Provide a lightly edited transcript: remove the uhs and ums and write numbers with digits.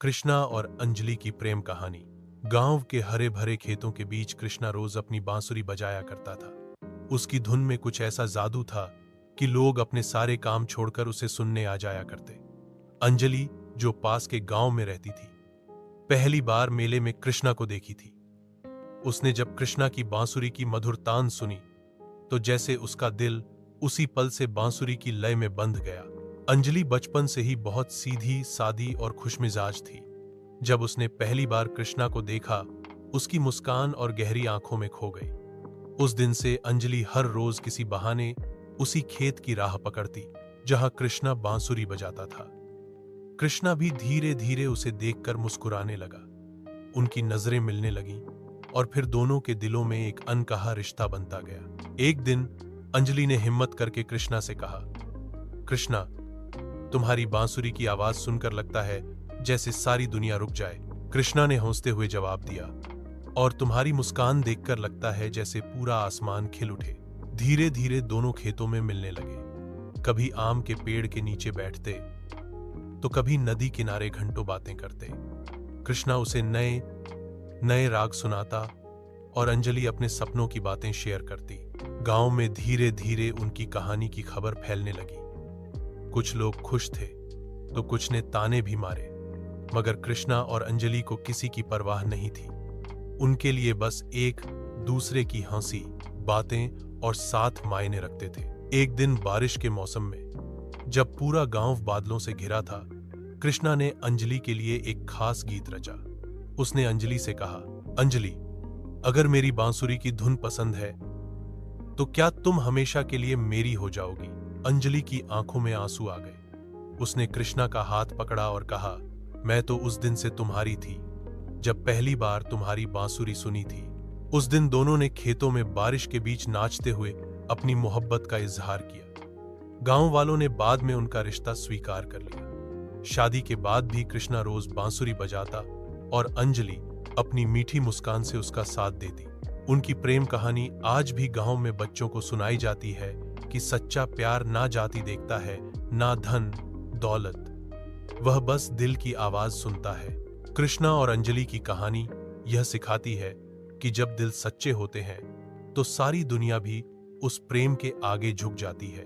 कृष्णा और अंजलि की प्रेम कहानी। गांव के हरे भरे खेतों के बीच कृष्णा रोज अपनी बांसुरी बजाया करता था। उसकी धुन में कुछ ऐसा जादू था कि लोग अपने सारे काम छोड़कर उसे सुनने आ जाया करते। अंजलि, जो पास के गांव में रहती थी, पहली बार मेले में कृष्णा को देखी थी। उसने जब कृष्णा की बांसुरी की मधुर तान सुनी तो जैसे उसका दिल उसी पल से बांसुरी की लय में बंध गया। अंजलि बचपन से ही बहुत सीधी, सादी और खुशमिजाज थी। जब उसने पहली बार कृष्णा को देखा, उसकी मुस्कान और गहरी आंखों में खो गई। उस दिन से अंजलि हर रोज किसी बहाने उसी खेत की राह पकड़ती जहां कृष्णा बांसुरी बजाता था। कृष्णा भी धीरे धीरे उसे देखकर मुस्कुराने लगा। उनकी नजरें मिलने लगीं और फिर दोनों के दिलों में एक अनकहा रिश्ता बनता गया। एक दिन अंजलि ने हिम्मत करके कृष्णा से कहा, कृष्णा, तुम्हारी बांसुरी की आवाज सुनकर लगता है जैसे सारी दुनिया रुक जाए। कृष्णा ने हंसते हुए जवाब दिया, और तुम्हारी मुस्कान देखकर लगता है जैसे पूरा आसमान खिल उठे। धीरे धीरे दोनों खेतों में मिलने लगे। कभी आम के पेड़ के नीचे बैठते तो कभी नदी किनारे घंटों बातें करते। कृष्णा उसे नए नए राग सुनाता और अंजलि अपने सपनों की बातें शेयर करती। गांव में धीरे धीरे उनकी कहानी की खबर फैलने लगी। कुछ लोग खुश थे तो कुछ ने ताने भी मारे, मगर कृष्णा और अंजलि को किसी की परवाह नहीं थी। उनके लिए बस एक दूसरे की हंसी, बातें और साथ मायने रखते थे। एक दिन बारिश के मौसम में जब पूरा गांव बादलों से घिरा था, कृष्णा ने अंजलि के लिए एक खास गीत रचा। उसने अंजलि से कहा, अंजलि, अगर मेरी बांसुरी की धुन पसंद है तो क्या तुम हमेशा के लिए मेरी हो जाओगी? अंजलि की आंखों में आंसू आ गए। उसने कृष्णा का हाथ पकड़ा और कहा, मैं तो उस दिन से तुम्हारी थी जब पहली बार तुम्हारी बांसुरी सुनी थी। उस दिन दोनों ने खेतों में बारिश के बीच नाचते हुए अपनी मोहब्बत का इजहार किया। गांव वालों ने बाद में उनका रिश्ता स्वीकार कर लिया। शादी के बाद भी कृष्णा रोज बांसुरी बजाता और अंजलि अपनी मीठी मुस्कान से उसका साथ देती। उनकी प्रेम कहानी आज भी गांव में बच्चों को सुनाई जाती है कि सच्चा प्यार ना जाति देखता है, ना धन दौलत, वह बस दिल की आवाज सुनता है। कृष्णा और अंजलि की कहानी यह सिखाती है कि जब दिल सच्चे होते हैं तो सारी दुनिया भी उस प्रेम के आगे झुक जाती है।